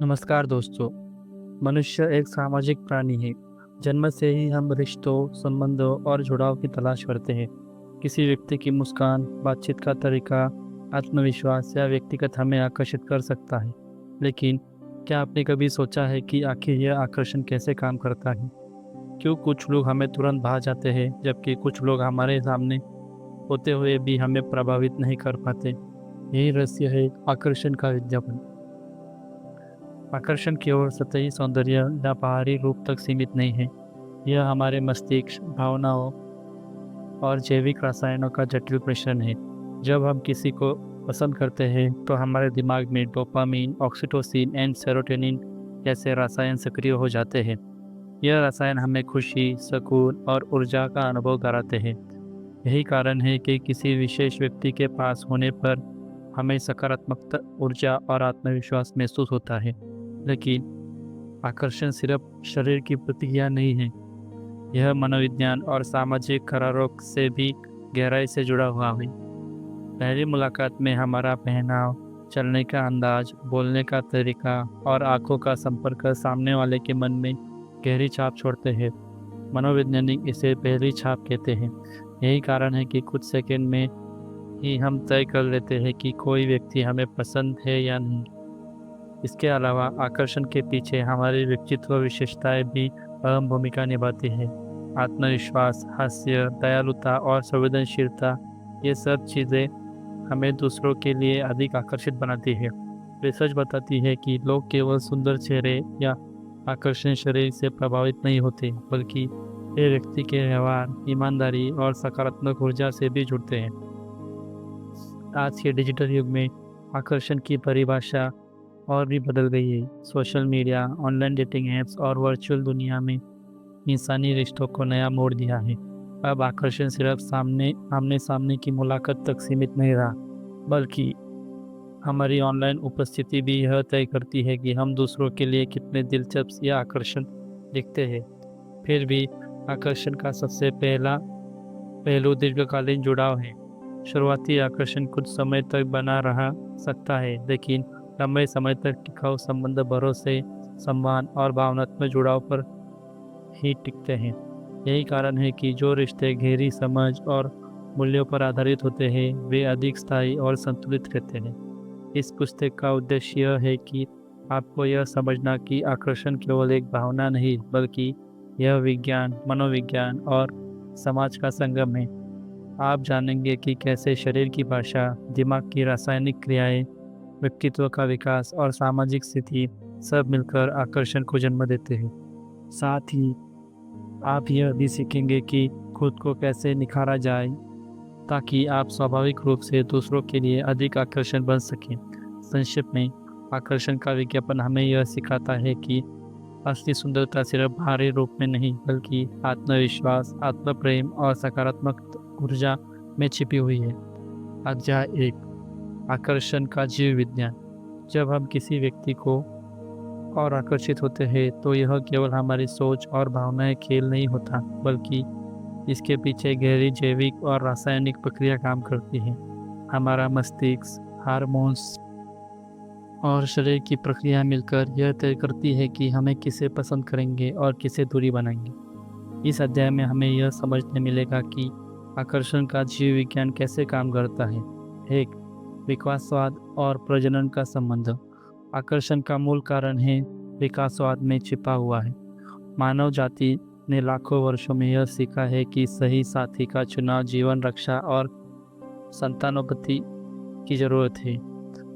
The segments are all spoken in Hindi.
नमस्कार दोस्तों। मनुष्य एक सामाजिक प्राणी है। जन्म से ही हम रिश्तों, संबंधों और जुड़ाव की तलाश करते हैं। किसी व्यक्ति की मुस्कान, बातचीत का तरीका, आत्मविश्वास या व्यक्तिगत हमें आकर्षित कर सकता है। लेकिन क्या आपने कभी सोचा है कि आखिर यह आकर्षण कैसे काम करता है? क्यों कुछ लोग हमें तुरंत भा जाते हैं, जबकि कुछ लोग हमारे सामने होते हुए भी हमें प्रभावित नहीं कर पाते? यही रहस्य है आकर्षण का विज्ञापन। आकर्षण केवल सतही सौंदर्य या बाहरी रूप तक सीमित नहीं है। यह हमारे मस्तिष्क, भावनाओं और जैविक रसायनों का जटिल मिश्रण है। जब हम किसी को पसंद करते हैं तो हमारे दिमाग में डोपामीन, ऑक्सीटोसिन एंड सेरोटोनिन जैसे रसायन सक्रिय हो जाते हैं। यह रसायन हमें खुशी, सुकून और ऊर्जा का अनुभव कराते हैं। यही कारण है कि किसी विशेष व्यक्ति के पास होने पर हमें सकारात्मक ऊर्जा और आत्मविश्वास महसूस होता है। लेकिन आकर्षण सिर्फ शरीर की प्रतिक्रिया नहीं है, यह मनोविज्ञान और सामाजिक करारों से भी गहराई से जुड़ा हुआ है। पहली मुलाकात में हमारा पहनाव, चलने का अंदाज, बोलने का तरीका और आंखों का संपर्क सामने वाले के मन में गहरी छाप छोड़ते हैं। मनोवैज्ञानिक इसे पहली छाप कहते हैं। यही कारण है कि कुछ सेकंड में ही हम तय कर लेते हैं कि कोई व्यक्ति हमें पसंद है या नहीं। इसके अलावा आकर्षण के पीछे हमारी व्यक्तित्व विशेषताएं भी अहम भूमिका निभाती हैं। आत्मविश्वास, हास्य, दयालुता और संवेदनशीलता, ये सब चीज़ें हमें दूसरों के लिए अधिक आकर्षित बनाती है। रिसर्च बताती है कि लोग केवल सुंदर चेहरे या आकर्षण शरीर से प्रभावित नहीं होते, बल्कि वे व्यक्ति के व्यवहार, ईमानदारी और सकारात्मक ऊर्जा से भी जुड़ते हैं। आज के डिजिटल युग में आकर्षण की परिभाषा और भी बदल गई है। Social media, online dating apps और वर्चुअल दुनिया में इंसानी रिश्तों को नया मोड़ दिया है। अब आकर्षण सिर्फ आमने सामने की मुलाकात तक सीमित नहीं रहा, बल्कि हमारी ऑनलाइन उपस्थिति भी यह तय करती है कि हम दूसरों के लिए कितने दिलचस्प या आकर्षण दिखते हैं। फिर भी आकर्षण का सबसे पहला पहलू दीर्घकालीन जुड़ाव है। शुरुआती आकर्षण कुछ समय तक बना रह सकता है, लेकिन लंबे समय तक टिकाऊ संबंध भरोसे, सम्मान और भावनात्मक जुड़ाव पर ही टिकते हैं। यही कारण है कि जो रिश्ते गहरी समझ और मूल्यों पर आधारित होते हैं, वे अधिक स्थायी और संतुलित रहते हैं। इस पुस्तक का उद्देश्य यह है कि आपको यह समझना कि आकर्षण केवल एक भावना नहीं, बल्कि यह विज्ञान, मनोविज्ञान और समाज का संगम है। आप जानेंगे कि कैसे शरीर की भाषा, दिमाग की रासायनिक क्रियाएं, व्यक्तित्व का विकास और सामाजिक स्थिति सब मिलकर आकर्षण को जन्म देते हैं। साथ ही आप यह भी सीखेंगे कि खुद को कैसे निखारा जाए, ताकि आप स्वाभाविक रूप से दूसरों के लिए अधिक आकर्षण बन सकें। संक्षिप्त में, आकर्षण का विज्ञापन हमें यह सिखाता है कि असली सुंदरता सिर्फ बाहरी रूप में नहीं, बल्कि आत्मविश्वास, आत्मप्रेम और सकारात्मक ऊर्जा में छिपी हुई है। अध्याय 1, आकर्षण का जीव विज्ञान। जब हम किसी व्यक्ति को और आकर्षित होते हैं, तो यह केवल हमारी सोच और भावनाएं खेल नहीं होता, बल्कि इसके पीछे गहरी जैविक और रासायनिक प्रक्रिया काम करती है। हमारा मस्तिष्क, हार्मोन्स और शरीर की प्रक्रिया मिलकर यह तय करती है कि हमें किसे पसंद करेंगे और किसे दूरी बनाएंगे। इस अध्याय में हमें यह समझने मिलेगा कि आकर्षण का जीव विज्ञान कैसे काम करता है। 1, विकासवाद और प्रजनन का संबंध। आकर्षण का मूल कारण है विकासवाद में छिपा हुआ है। मानव जाति ने लाखों वर्षों में यह सीखा है कि सही साथी का चुनाव जीवन रक्षा और संतानोत्पत्ति की जरूरत है।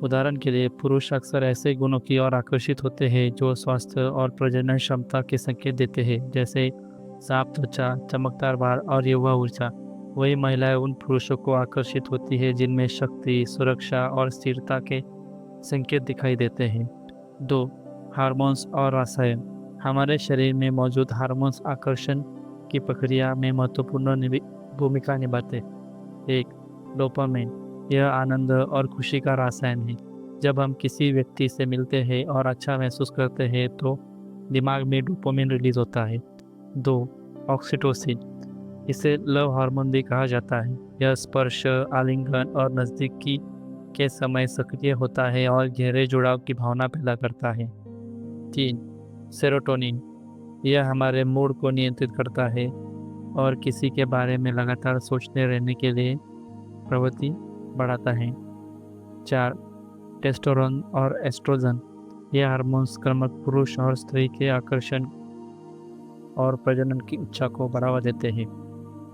उदाहरण के लिए, पुरुष अक्सर ऐसे गुणों की ओर आकर्षित होते हैं जो स्वास्थ्य और प्रजनन क्षमता के संकेत देते हैं, जैसे साफ त्वचा, चमकदार बाल और युवा ऊर्जा। वही महिलाएं उन पुरुषों को आकर्षित होती है जिनमें शक्ति, सुरक्षा और स्थिरता के संकेत दिखाई देते हैं। 2, हार्मोन्स और रसायन। हमारे शरीर में मौजूद हार्मोन्स आकर्षण की प्रक्रिया में महत्वपूर्ण भूमिका निभाते हैं। 1, डोपामाइन। यह आनंद और खुशी का रसायन है। जब हम किसी व्यक्ति से मिलते हैं और अच्छा महसूस करते हैं, तो दिमाग में डोपामाइन रिलीज होता है। 2, ऑक्सीटोसिन। इसे लव हार्मोन भी कहा जाता है। यह स्पर्श, आलिंगन और नज़दीकी के समय सक्रिय होता है और गहरे जुड़ाव की भावना पैदा करता है। 3 सेरोटोनिन, यह हमारे मूड को नियंत्रित करता है और किसी के बारे में लगातार सोचते रहने के लिए प्रवृत्ति बढ़ाता है। 4 टेस्टोस्टेरोन और एस्ट्रोजन, यह हार्मोन्स क्रमशः पुरुष और स्त्री के आकर्षण और प्रजनन की इच्छा को बढ़ावा देते हैं।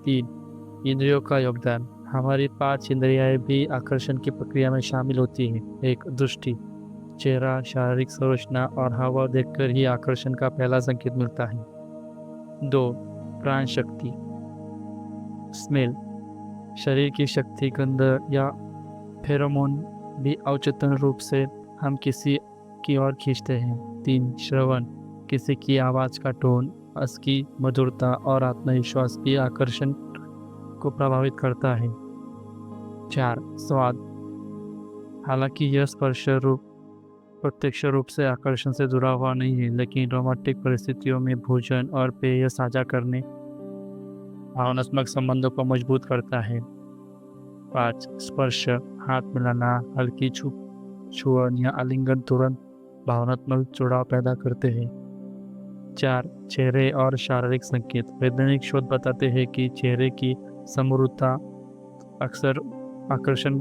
3 इंद्रियों का योगदान, हमारी 5 इंद्रियाएं भी आकर्षण की प्रक्रिया में शामिल होती हैं। 1 दृष्टि, चेहरा, शारीरिक संरचना और हाव देखकर ही आकर्षण का पहला संकेत मिलता है। 2 प्राण शक्ति, स्मेल, शरीर की शक्ति, गंध या फेरोमोन भी अवचेतन रूप से हम किसी की ओर खींचते हैं। 3 श्रवण, किसी की आवाज़ का टोन, उसकी मधुरता और आत्मविश्वास भी आकर्षण को प्रभावित करता है। 4 स्वाद, हालांकि यह स्पर्श रूप प्रत्यक्ष रूप से आकर्षण से जुड़ा हुआ नहीं है, लेकिन रोमांटिक परिस्थितियों में भोजन और पेय साझा करने भावनात्मक संबंधों को मजबूत करता है। 5 स्पर्श, हाथ मिलाना, हल्की छुअन या आलिंगन तुरंत भावनात्मक जुड़ाव पैदा करते हैं। 4 चेहरे और शारीरिक संकेत, वैज्ञानिक शोध बताते हैं कि चेहरे की समरूपता अक्सर आकर्षण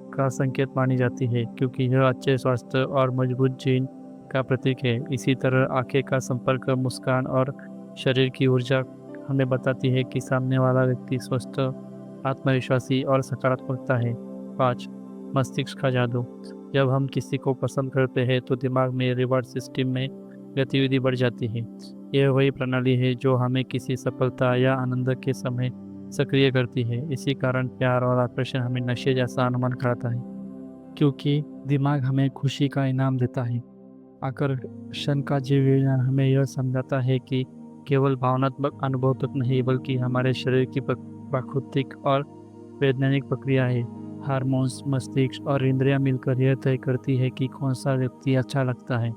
का संकेत मानी जाती है, क्योंकि यह अच्छे स्वास्थ्य और मजबूत जीन का प्रतीक है। इसी तरह आंखें का संपर्क, मुस्कान और शरीर की ऊर्जा हमें बताती है कि सामने वाला व्यक्ति स्वस्थ, आत्मविश्वासी और सकारात्मकता है। 5 मस्तिष्क का जादू, जब हम किसी को पसंद करते हैं तो दिमाग में रिवॉर्ड सिस्टम में गतिविधि बढ़ जाती है। यह वही प्रणाली है जो हमें किसी सफलता या आनंद के समय सक्रिय करती है। इसी कारण प्यार और आकर्षण हमें नशे जैसा अनुमान कराता है, क्योंकि दिमाग हमें खुशी का इनाम देता है। आकर्षण का जीव विज्ञान हमें यह समझाता है कि केवल भावनात्मक अनुभव तक नहीं, बल्कि हमारे शरीर की प्राकृतिक और वैज्ञानिक प्रक्रिया है। हार्मोन्स, मस्तिष्क और इंद्रियां मिलकर यह तय करती है कि कौन सा व्यक्ति अच्छा लगता है।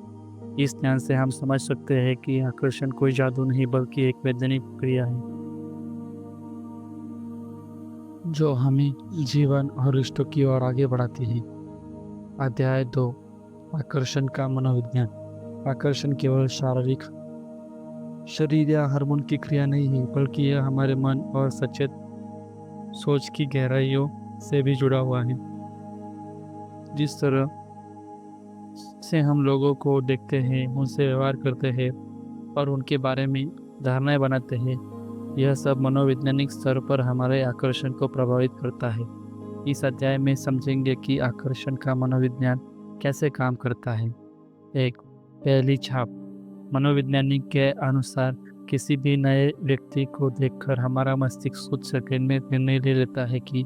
इस ज्ञान से हम समझ सकते हैं कि आकर्षण कोई जादू नहीं, बल्कि एक वैज्ञानिक प्रक्रिया है जो हमें जीवन और रिश्तों की ओर आगे बढ़ाती है। अध्याय 2 आकर्षण का मनोविज्ञान। आकर्षण केवल शारीरिक शरीर या हार्मोन की क्रिया नहीं है, बल्कि यह हमारे मन और सचेत सोच की गहराइयों से भी जुड़ा हुआ है। जिस तरह से हम लोगों को देखते हैं, उनसे व्यवहार करते हैं और उनके बारे में धारणाएं बनाते हैं, यह सब मनोवैज्ञानिक स्तर पर हमारे आकर्षण को प्रभावित करता है। इस अध्याय में समझेंगे कि आकर्षण का मनोविज्ञान कैसे काम करता है। 1 पहली छाप, मनोवैज्ञानिक के अनुसार किसी भी नए व्यक्ति को देखकर हमारा मस्तिष्क कुछ सेकंड में निर्णय ले लेता है कि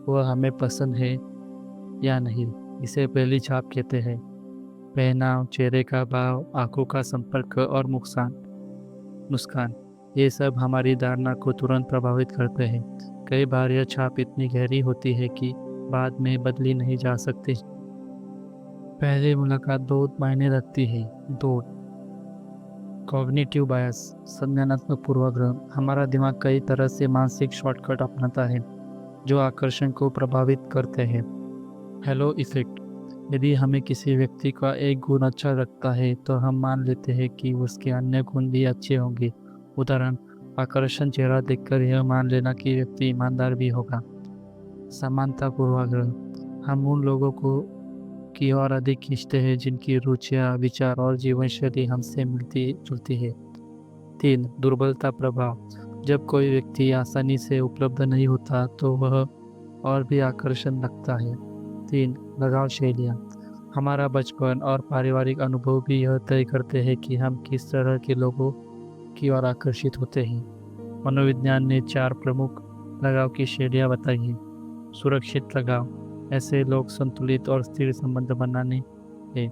वह हमें पसंद है या नहीं। इसे पहली छाप कहते हैं। पहनाव, चेहरे का भाव, आंखों का संपर्क और मुस्कान, ये सब हमारी धारणा को तुरंत प्रभावित करते हैं। कई बार यह छाप इतनी गहरी होती है कि बाद में बदली नहीं जा सकती। पहली मुलाकात बहुत मायने रखती है। 2 कॉग्निटिव बायस, संज्ञानात्मक पूर्वाग्रह, हमारा दिमाग कई तरह से मानसिक शॉर्टकट अपनाता है जो आकर्षण को प्रभावित करते हैं। हेलो इफेक्ट, यदि हमें किसी व्यक्ति का एक गुण अच्छा लगता है तो हम मान लेते हैं कि उसके अन्य गुण भी अच्छे होंगे। उदाहरण, आकर्षण चेहरा देखकर यह मान लेना कि व्यक्ति ईमानदार भी होगा। समानता पूर्वाग्रह, हम उन लोगों को की ओर अधिक खींचते हैं जिनकी रुचियाँ, विचार और जीवन शैली हमसे मिलती जुलती है। 3 दुर्बलता प्रभाव, जब कोई व्यक्ति आसानी से उपलब्ध नहीं होता तो वह और भी आकर्षण लगता है। 3 लगाव शैलियाँ, हमारा बचपन और पारिवारिक अनुभव भी यह तय करते हैं कि हम किस तरह के लोगों की ओर आकर्षित होते हैं। मनोविज्ञान ने 4 प्रमुख लगाव की शैलियाँ बताई हैं। सुरक्षित लगाव, ऐसे लोग संतुलित और स्थिर संबंध बनाने हैं।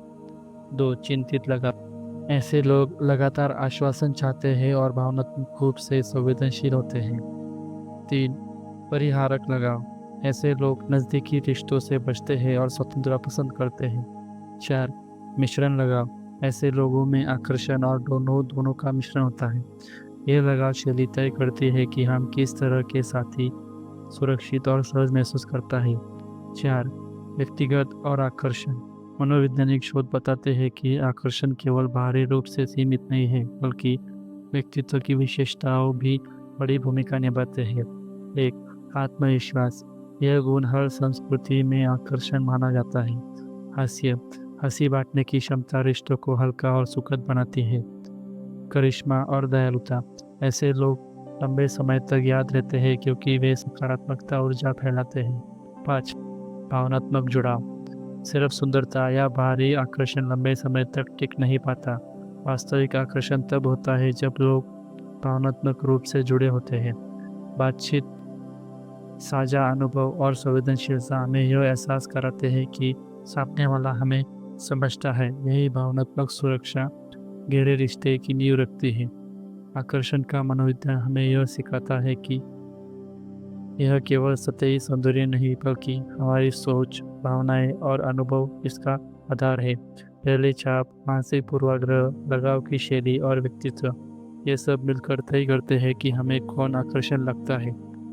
2 चिंतित लगाव, ऐसे लोग लगातार आश्वासन चाहते हैं और भावनात्मक रूप से संवेदनशील होते हैं। 3 परिहारक लगाव, ऐसे लोग नज़दीकी रिश्तों से बचते हैं और स्वतंत्रता पसंद करते हैं। 4 मिश्रण लगाव, ऐसे लोगों में आकर्षण और दोनों का मिश्रण होता है। यह लगाव शैली तय करती है कि हम किस तरह के साथी सुरक्षित और सहज महसूस करता है। 4 व्यक्तिगत और आकर्षण, मनोवैज्ञानिक शोध बताते हैं कि आकर्षण केवल बाहरी रूप से सीमित नहीं है, बल्कि व्यक्तित्व की विशेषताओं भी बड़ी भूमिका निभाते हैं। एक, आत्मविश्वास। यह गुण हर संस्कृति में आकर्षण माना जाता है। हास्य। हंसी बांटने की क्षमता रिश्तों को हल्का और सुखद बनाती है। करिश्मा और दयालुता। ऐसे लोग लंबे समय तक याद रहते हैं क्योंकि वे सकारात्मकता ऊर्जा फैलाते हैं। 5, भावनात्मक जुड़ाव। सिर्फ सुंदरता या बाहरी आकर्षण लंबे समय तक टिक नहीं पाता। वास्तविक आकर्षण तब होता है जब लोग भावनात्मक रूप से जुड़े होते हैं। बातचीत, साझा अनुभव और संवेदनशीलता हमें यह एहसास कराते हैं कि सामने वाला हमें समझता है। यही भावनात्मक सुरक्षा गहरे रिश्ते की नींव रखती है। आकर्षण का मनोविज्ञान हमें यह सिखाता है कि यह केवल सतही सौंदर्य नहीं, बल्कि हमारी सोच, भावनाएं और अनुभव इसका आधार है। पहली छाप, मानसिक पूर्वाग्रह, लगाव की शैली और व्यक्तित्व, ये सब मिलकर तय करते हैं कि हमें कौन आकर्षण लगता है।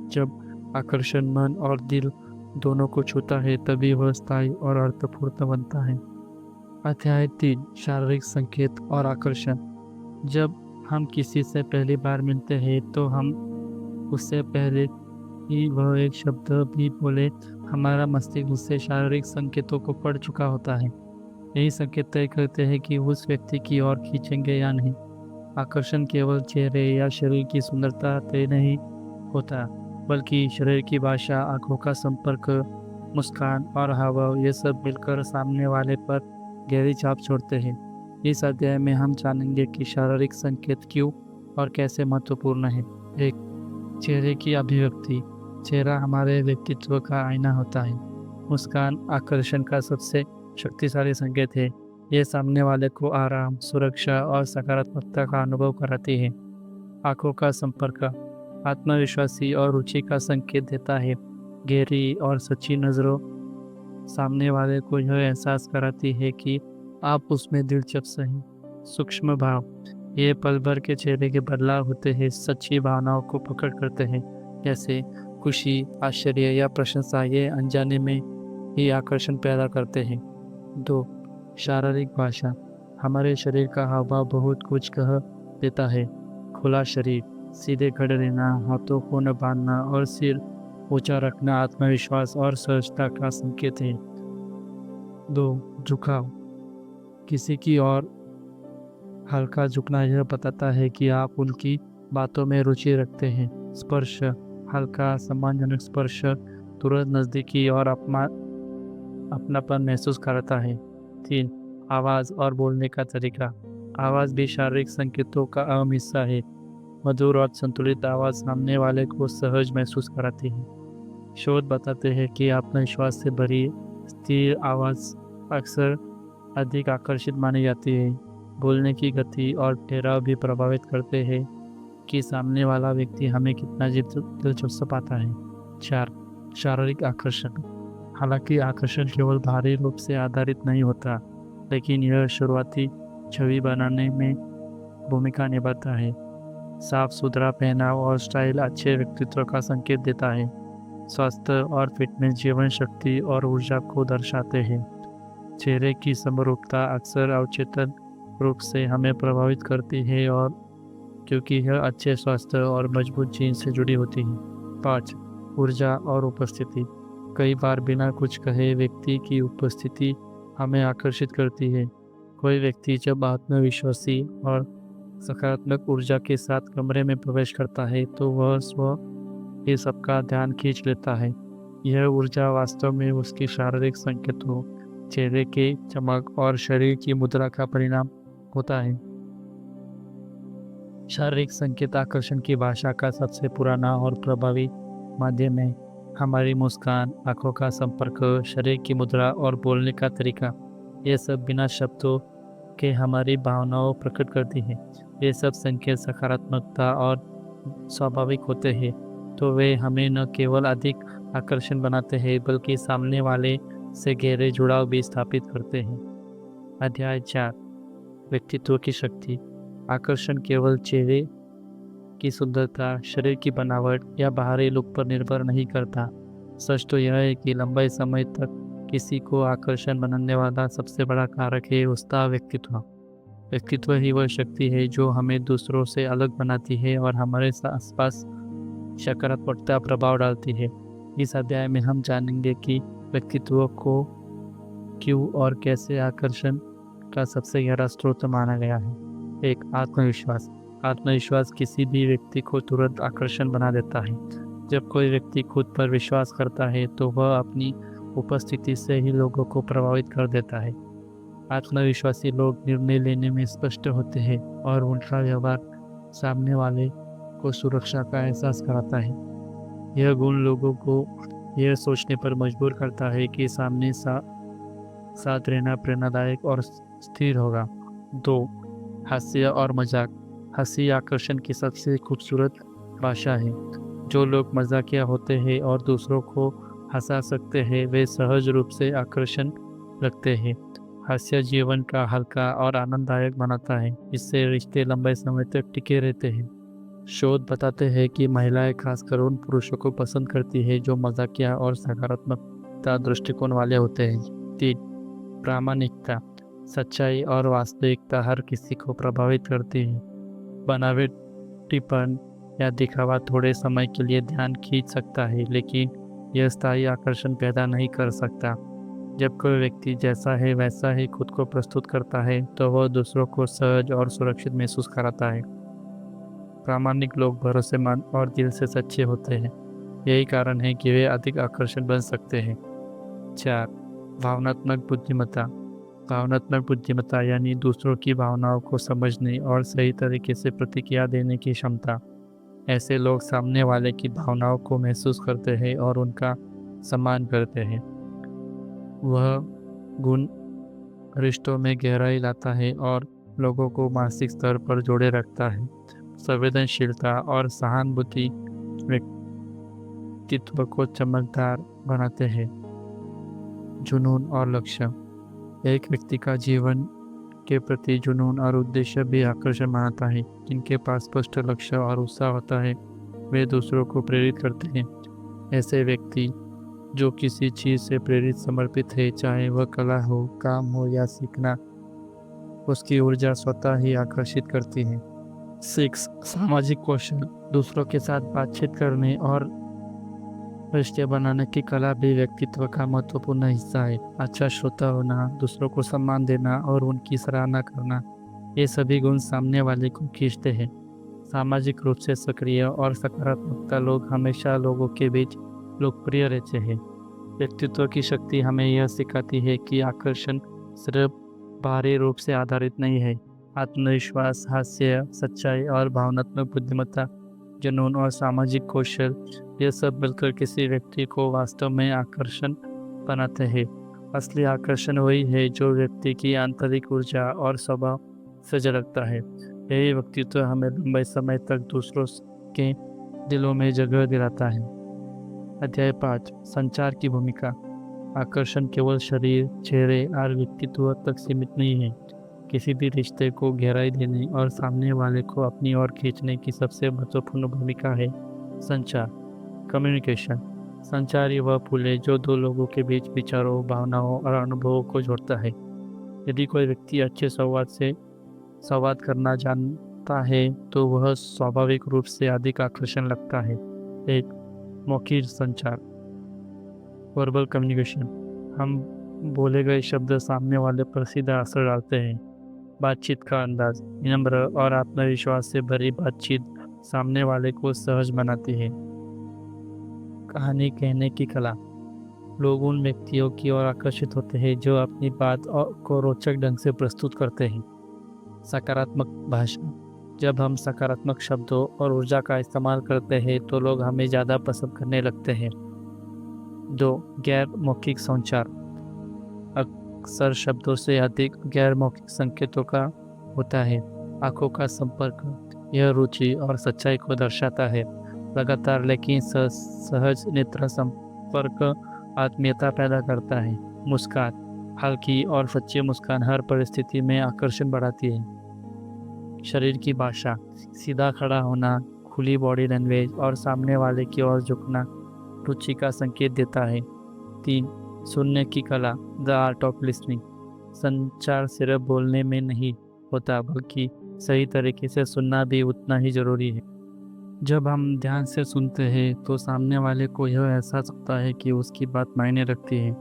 जब आकर्षण मन और दिल दोनों को छूता है, तभी वह स्थायी और अर्थपूर्ण बनता है। अध्याय 3, शारीरिक संकेत और आकर्षण। जब हम किसी से पहली बार मिलते हैं तो हम उससे पहले ही वह एक शब्द भी बोले, हमारा मस्तिष्क उससे शारीरिक संकेतों को पढ़ चुका होता है। यही संकेत तय करते हैं कि उस व्यक्ति की ओर खींचेंगे या नहीं। आकर्षण केवल चेहरे या शरीर की सुंदरता तय नहीं होता, बल्कि शरीर की भाषा, आंखों का संपर्क, मुस्कान और हावभाव, ये सब मिलकर सामने वाले पर गहरी छाप छोड़ते हैं। इस अध्याय में हम जानेंगे कि शारीरिक संकेत क्यों और कैसे महत्वपूर्ण है। एक, चेहरे की अभिव्यक्ति। चेहरा हमारे व्यक्तित्व का आईना होता है। मुस्कान आकर्षण का सबसे शक्तिशाली संकेत है। ये सामने वाले को आराम, सुरक्षा और सकारात्मकता का अनुभव कराती है। आंखों का संपर्क आत्मविश्वासी और रुचि का संकेत देता है। गहरी और सच्ची नज़रों सामने वाले को यह एहसास कराती है कि आप उसमें दिलचस्प हैं। सूक्ष्म भाव, ये पल भर के चेहरे के बदलाव होते हैं, सच्ची भावनाओं को प्रकट करते हैं, जैसे खुशी, आश्चर्य या प्रशंसा। ये अनजाने में ही आकर्षण पैदा करते हैं। 2, शारीरिक भाषा। हमारे शरीर का हावभाव बहुत कुछ कह देता है। खुला शरीर, सीधे खड़े रहना, हाथों को न बांधना और सिर ऊंचा रखना आत्मविश्वास और सहजता का संकेत है। 2, झुकाव। किसी की ओर हल्का झुकना यह बताता है कि आप उनकी बातों में रुचि रखते हैं। स्पर्श, हल्का सम्मानजनक स्पर्श तुरंत नज़दीकी और अपनापन महसूस कराता है। 3, आवाज़ और बोलने का तरीका। आवाज़ भी शारीरिक संकेतों का अहम हिस्सा है। मधुर और संतुलित आवाज़ सामने वाले को सहज महसूस कराती है। शोध बताते हैं कि आत्मविश्वास से भरी स्थिर आवाज़ अक्सर अधिक आकर्षित मानी जाती है। बोलने की गति और ठहराव भी प्रभावित करते हैं कि सामने वाला व्यक्ति हमें कितना दिलचस्प पाता है। 4, शारीरिक आकर्षण। हालांकि आकर्षण केवल बाहरी रूप से आधारित नहीं होता, लेकिन यह शुरुआती छवि बनाने में भूमिका निभाता है। साफ सुथरा पहनाव और स्टाइल अच्छे व्यक्तित्व का संकेत देता है। स्वास्थ्य और फिटनेस जीवन शक्ति और ऊर्जा को दर्शाते हैं। चेहरे की समरूपता अक्सर अवचेतन रूप से हमें प्रभावित करती है, और क्योंकि यह अच्छे स्वास्थ्य और मजबूत जीन से जुड़ी होती है। 5, ऊर्जा और उपस्थिति। कई बार बिना कुछ कहे व्यक्ति की उपस्थिति हमें आकर्षित करती है। कोई व्यक्ति जब आत्मविश्वासी और सकारात्मक ऊर्जा के साथ कमरे में प्रवेश करता है तो वह ही सबका ध्यान खींच लेता है। यह ऊर्जा वास्तव में उसकी शारीरिक संकेतों, चेहरे के चमक और शरीर की मुद्रा का परिणाम होता है। शारीरिक संकेत आकर्षण की भाषा का सबसे पुराना और प्रभावी माध्यम है। हमारी मुस्कान, आंखों का संपर्क, शरीर की मुद्रा और बोलने का तरीका, ये सब बिना शब्दों के हमारी भावनाओं प्रकट करती हैं। ये सब संकेत सकारात्मकता और स्वाभाविक होते हैं, तो वे हमें न केवल अधिक आकर्षण बनाते हैं, बल्कि सामने वाले से गहरे जुड़ाव भी स्थापित करते हैं। अध्याय 4, व्यक्तित्व की शक्ति। आकर्षण केवल चेहरे की सुंदरता, शरीर की बनावट या बाहरी लुक पर निर्भर नहीं करता। सच तो यह है कि लंबे समय तक किसी को आकर्षण बनाने वाला सबसे बड़ा कारक है उसका व्यक्तित्व। व्यक्तित्व ही वह शक्ति है जो हमें दूसरों से अलग बनाती है और हमारे आसपास सकारात्मकता प्रभाव डालती है। इस अध्याय में हम जानेंगे कि व्यक्तित्व को क्यों और कैसे आकर्षण का सबसे गहरा स्रोत माना गया है। एक, आत्मविश्वास। आत्मविश्वास किसी भी व्यक्ति को तुरंत आकर्षण बना देता है। जब कोई व्यक्ति खुद पर विश्वास करता है तो वह अपनी उपस्थिति से ही लोगों को प्रभावित कर देता है। आत्मविश्वासी लोग निर्णय लेने में स्पष्ट होते हैं और उनका व्यवहार सामने वाले को सुरक्षा का एहसास कराता है। यह गुण लोगों को यह सोचने पर मजबूर करता है कि सामने साथ रहना प्रेरणादायक और स्थिर होगा। 2, हास्य और मजाक। हंसी आकर्षण की सबसे खूबसूरत भाषा है। जो लोग मजाकिया होते हैं और दूसरों को हंसा सकते हैं वे सहज रूप से आकर्षण रखते हैं। हास्य जीवन का हल्का और आनंददायक बनाता है। इससे रिश्ते लंबे समय तक टिके रहते हैं। शोध बताते हैं कि महिलाएं खासकर उन पुरुषों को पसंद करती है जो मजाकिया और सकारात्मकता दृष्टिकोण वाले होते हैं। 3, प्रामाणिकता। सच्चाई और वास्तविकता हर किसी को प्रभावित करती है। बनावटीपन या दिखावा थोड़े समय के लिए ध्यान खींच सकता है लेकिन यह स्थायी आकर्षण पैदा नहीं कर सकता। जब कोई व्यक्ति जैसा है वैसा ही खुद को प्रस्तुत करता है तो वह दूसरों को सहज और सुरक्षित महसूस कराता है। प्रामाणिक लोग भरोसेमंद और दिल से सच्चे होते हैं। यही कारण है कि वे अधिक आकर्षक बन सकते हैं। 4, भावनात्मक बुद्धिमत्ता। भावनात्मक बुद्धिमत्ता यानी दूसरों की भावनाओं को समझने और सही तरीके से प्रतिक्रिया देने की क्षमता। ऐसे लोग सामने वाले की भावनाओं को महसूस करते हैं और उनका सम्मान करते हैं। वह गुण रिश्तों में गहराई लाता है और लोगों को मानसिक स्तर पर जोड़े रखता है। संवेदनशीलता और सहानुभूति व्यक्तित्व को चमकदार बनाते हैं। जुनून और लक्ष्य। एक व्यक्ति का जीवन के प्रति जुनून और उद्देश्य भी आकर्षण बनाता है। जिनके पास स्पष्ट लक्ष्य और उत्साह होता है वे दूसरों को प्रेरित करते हैं। ऐसे व्यक्ति जो किसी चीज़ से प्रेरित समर्पित है, चाहे वह कला हो, काम हो या सीखना, उसकी ऊर्जा स्वतः ही आकर्षित करती है। 6, सामाजिक कौशल। दूसरों के साथ बातचीत करने और रिश्ते बनाने की कला भी व्यक्तित्व का महत्वपूर्ण हिस्सा है। अच्छा श्रोता होना, दूसरों को सम्मान देना और उनकी सराहना करना, ये सभी गुण सामने वाले को खींचते हैं। सामाजिक रूप से सक्रिय और सकारात्मकता लोग हमेशा लोगों के बीच लोकप्रिय रहते हैं। व्यक्तित्व की शक्ति हमें यह सिखाती है कि आकर्षण सिर्फ बाहरी रूप से आधारित नहीं है। आत्मविश्वास, हास्य, सच्चाई और भावनात्मक बुद्धिमत्ता, जुनून और सामाजिक कौशल, ये सब मिलकर किसी व्यक्ति को वास्तव में आकर्षण बनाते हैं। असली आकर्षण वही है जो व्यक्ति की आंतरिक ऊर्जा और स्वभाव से झलकता है। यही व्यक्तित्व हमें लंबे समय तक दूसरों के दिलों में जगह दिलाता है। अध्याय 5, संचार की भूमिका। आकर्षण केवल शरीर, चेहरे और व्यक्तित्व तक सीमित नहीं है। किसी भी रिश्ते को गहराई देने और सामने वाले को अपनी ओर खींचने की सबसे महत्वपूर्ण भूमिका है संचार, कम्युनिकेशन। संचार ही वह पुल है जो दो लोगों के बीच विचारों, भावनाओं और अनुभवों को जोड़ता है। यदि कोई व्यक्ति अच्छे संवाद करना जानता है तो वह स्वाभाविक रूप से अधिक आकर्षण लगता है। 1, मौखिक संचार, वर्बल कम्युनिकेशन। हम बोले गए शब्द सामने वाले पर सीधा असर डालते हैं। बातचीत का अंदाज, विनम्र और आत्मविश्वास से भरी बातचीत सामने वाले को सहज बनाती है। कहानी कहने की कला। लोग उन व्यक्तियों की ओर आकर्षित होते हैं जो अपनी बात को रोचक ढंग से प्रस्तुत करते हैं। सकारात्मक भाषा। जब हम सकारात्मक शब्दों और ऊर्जा का इस्तेमाल करते हैं तो लोग हमें ज़्यादा पसंद करने लगते हैं। 2, गैर मौखिक संचार। अक्सर शब्दों से अधिक गैर मौखिक संकेतों का होता है। आंखों का संपर्क, यह रुचि और सच्चाई को दर्शाता है। लगातार लेकिन सहज नेत्र संपर्क आत्मीयता पैदा करता है। मुस्कान, हल्की और सच्ची मुस्कान हर परिस्थिति में आकर्षण बढ़ाती है। शरीर की भाषा, सीधा खड़ा होना, खुली बॉडी लैंग्वेज और सामने वाले की ओर झुकना रुचि का संकेत देता है। 3, सुनने की कला, द आर्ट ऑफ लिसनिंग। संचार सिर्फ बोलने में नहीं होता, बल्कि सही तरीके से सुनना भी उतना ही जरूरी है। जब हम ध्यान से सुनते हैं तो सामने वाले को यह एहसास होता है कि उसकी बात मायने रखती है।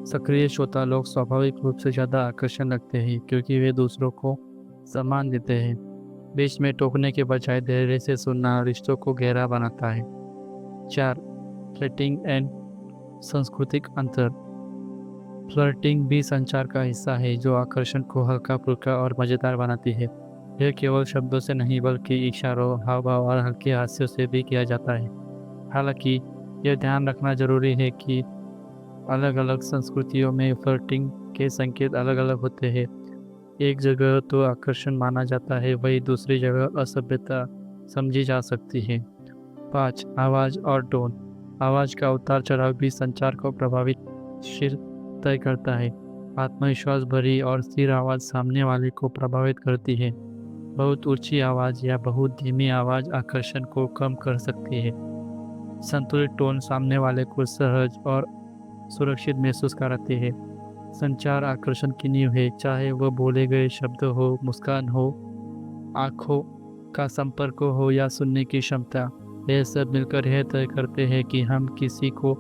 सक्रिय श्रोता लोग स्वाभाविक रूप से ज़्यादा आकर्षण रखते हैं, क्योंकि वे दूसरों को सम्मान देते हैं। बीच में टोकने के बजाय धैर्य से सुनना रिश्तों को गहरा बनाता है। 4. फ्लर्टिंग एंड सांस्कृतिक अंतर। फ्लर्टिंग भी संचार का हिस्सा है, जो आकर्षण को हल्का फुल्का और मज़ेदार बनाती है। यह केवल शब्दों से नहीं, बल्कि इशारों, हाव-भाव और हल्के हास्यों से भी किया जाता है। हालांकि यह ध्यान रखना जरूरी है कि अलग अलग संस्कृतियों में फ्लर्टिंग के संकेत अलग अलग होते हैं। एक जगह तो आकर्षण माना जाता है, वहीं दूसरी जगह असभ्यता समझी जा सकती है। 5. आवाज़ और टोन। आवाज़ का उतार चढ़ाव भी संचार को प्रभावित तय करता है। आत्मविश्वास भरी और स्थिर आवाज़ सामने वाले को प्रभावित करती है। बहुत ऊंची आवाज़ या बहुत धीमी आवाज़ आकर्षण को कम कर सकती है। संतुलित टोन सामने वाले को सहज और सुरक्षित महसूस कराती है। संचार आकर्षण की नींव है, चाहे वह बोले गए शब्द हो, मुस्कान हो, आँखों का संपर्क हो या सुनने की क्षमता। यह सब मिलकर यह तय करते हैं कि हम किसी को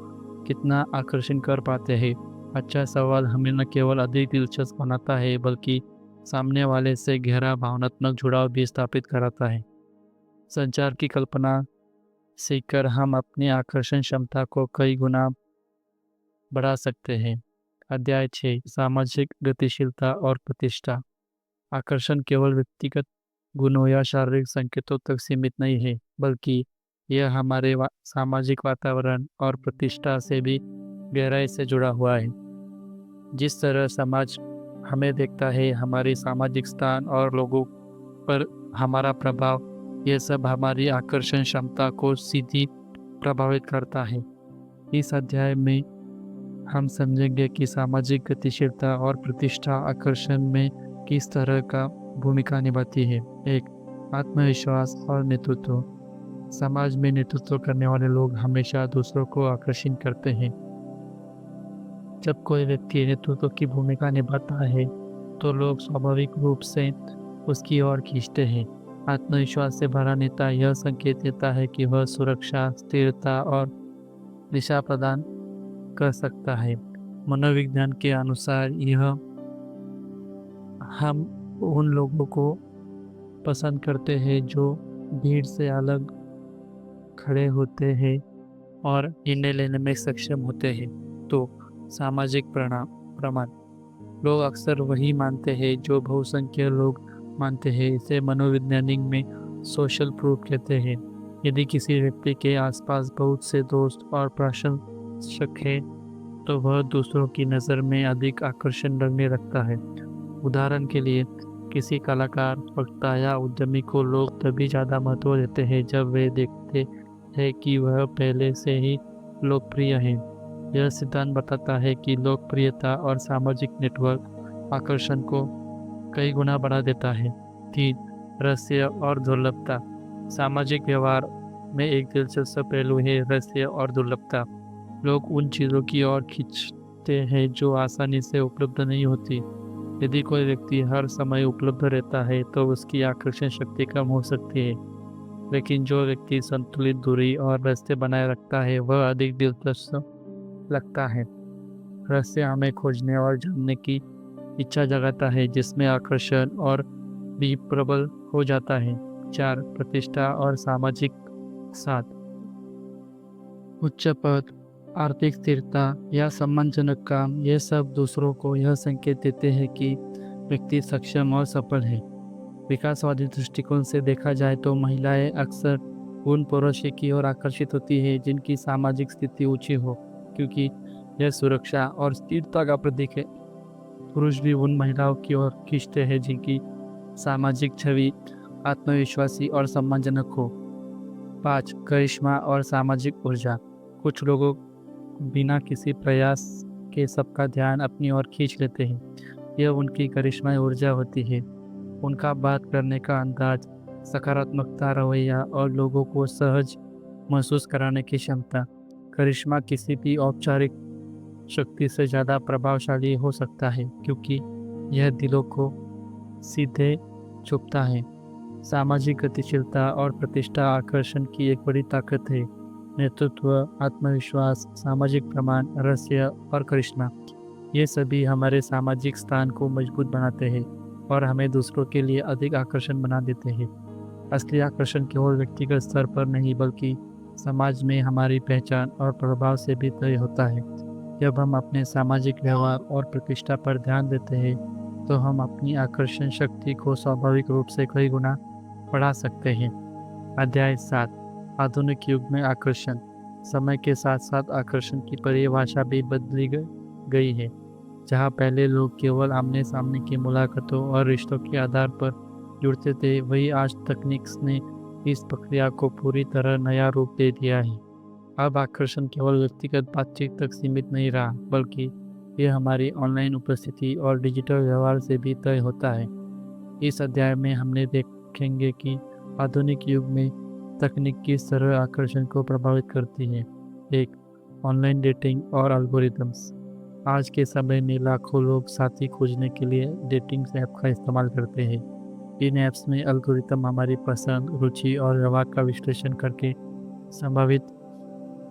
कितना आकर्षण कर पाते हैं। अच्छा सवाल हमें न केवल अधिक दिलचस्प बनाता है, बल्कि सामने वाले से गहरा भावनात्मक जुड़ाव भी स्थापित कराता है। संचार की कल्पना सीखकर हम अपनी आकर्षण क्षमता को कई गुना बढ़ा सकते हैं। अध्याय 6. सामाजिक गतिशीलता और प्रतिष्ठा। आकर्षण केवल व्यक्तिगत गुणों या शारीरिक संकेतों तक सीमित नहीं है, बल्कि यह हमारे सामाजिक वातावरण और प्रतिष्ठा से भी गहराई से जुड़ा हुआ है। जिस तरह समाज हमें देखता है, हमारी सामाजिक स्थान और लोगों पर हमारा प्रभाव, यह सब हमारी आकर्षण क्षमता को सीधी प्रभावित करता है। इस अध्याय में हम समझेंगे कि सामाजिक गतिशीलता और प्रतिष्ठा आकर्षण में किस तरह का भूमिका निभाती है। 1. आत्मविश्वास और नेतृत्व। समाज में नेतृत्व करने वाले लोग हमेशा दूसरों को आकर्षित करते हैं। जब कोई व्यक्ति नेतृत्व की भूमिका निभाता है तो लोग स्वाभाविक रूप से उसकी ओर खींचते हैं। आत्मविश्वास से भरा नेता यह संकेत देता है कि वह सुरक्षा, स्थिरता और दिशा प्रदान कर सकता है। मनोविज्ञान के अनुसार यह हम उन लोगों को पसंद करते हैं जो भीड़ से अलग खड़े होते हैं और निर्णय लेने में सक्षम होते हैं। तो सामाजिक प्रमाण। लोग अक्सर वही मानते हैं जो बहुसंख्यक लोग मानते हैं। इसे मनोवैज्ञानिक में सोशल प्रूफ कहते हैं। यदि किसी व्यक्ति के आसपास बहुत से दोस्त और प्रशंसक हैं, तो वह दूसरों की नज़र में अधिक आकर्षण रखने लगता है। उदाहरण के लिए, किसी कलाकार, वक्ता या उद्यमी को लोग तभी ज़्यादा महत्व देते हैं जब वे देखते हैं कि वह पहले से ही लोकप्रिय है। यह सिद्धांत बताता है कि लोकप्रियता और सामाजिक नेटवर्क आकर्षण को कई गुना बढ़ा देता है। 3. रहस्य और दुर्लभता। सामाजिक व्यवहार में एक दिलचस्प पहलू है रहस्य और दुर्लभता। लोग उन चीज़ों की ओर खींचते हैं जो आसानी से उपलब्ध नहीं होती। यदि कोई व्यक्ति हर समय उपलब्ध रहता है तो उसकी आकर्षण शक्ति कम हो सकती है, लेकिन जो व्यक्ति संतुलित दूरी और रास्ते बनाए रखता है वह अधिक दिलचस्प लगता है। रहस्य हमें खोजने और जानने की इच्छा जगाता है, जिसमें आकर्षण और भी प्रबल हो जाता है। 4. प्रतिष्ठा और सामाजिक साथ। उच्च पद, आर्थिक स्थिरता या सम्मानजनक काम, ये सब दूसरों को यह संकेत देते हैं कि व्यक्ति सक्षम और सफल है। विकासवादी दृष्टिकोण से देखा जाए तो महिलाएं अक्सर उन पुरुषों की ओर आकर्षित होती है जिनकी सामाजिक स्थिति ऊंची हो, क्योंकि यह सुरक्षा और स्थिरता का प्रतीक है। पुरुष भी उन महिलाओं की ओर खींचते हैं जिनकी सामाजिक छवि आत्मविश्वासी और सम्मानजनक हो। 5. करिश्मा और सामाजिक ऊर्जा। कुछ लोगों बिना किसी प्रयास के सबका ध्यान अपनी ओर खींच लेते हैं। यह उनकी करिश्मा ऊर्जा होती है। उनका बात करने का अंदाज, सकारात्मकता रवैया और लोगों को सहज महसूस कराने की क्षमता। करिश्मा किसी भी औपचारिक शक्ति से ज़्यादा प्रभावशाली हो सकता है, क्योंकि यह दिलों को सीधे छुपता है। सामाजिक गतिशीलता और प्रतिष्ठा आकर्षण की एक बड़ी ताकत है। नेतृत्व, आत्मविश्वास, सामाजिक प्रमाण, रहस्य और करिश्मा, ये सभी हमारे सामाजिक स्थान को मजबूत बनाते हैं और हमें दूसरों के लिए अधिक आकर्षण बना देते हैं। असली आकर्षण केवल व्यक्तिगत स्तर पर नहीं, बल्कि समाज में हमारी पहचान और प्रभाव से भी तय होता है। जब हम अपने सामाजिक व्यवहार और प्रतिष्ठा पर ध्यान देते हैं, तो हम अपनी आकर्षण शक्ति को स्वाभाविक रूप से कई गुना बढ़ा सकते हैं। अध्याय 7, आधुनिक युग में आकर्षण। समय के साथ साथ आकर्षण की परिभाषा भी बदली गई है। जहाँ पहले लोग केवल आमने सामने की मुलाकातों और रिश्तों के आधार पर जुड़ते थे, वही आज तकनीक ने इस प्रक्रिया को पूरी तरह नया रूप दे दिया है। अब आकर्षण केवल व्यक्तिगत बातचीत तक सीमित नहीं रहा, बल्कि यह हमारी ऑनलाइन उपस्थिति और डिजिटल व्यवहार से भी तय होता है। इस अध्याय में हमने देखेंगे कि आधुनिक युग में तकनीक किस तरह आकर्षण को प्रभावित करती है। एक, ऑनलाइन डेटिंग और एल्गोरिदम्स। आज के समय में लाखों लोग साथी खोजने के लिए डेटिंग ऐप का इस्तेमाल करते हैं। इन ऐप्स में एल्गोरिदम हमारी पसंद, रुचि और व्यवहार का विश्लेषण करके संभावित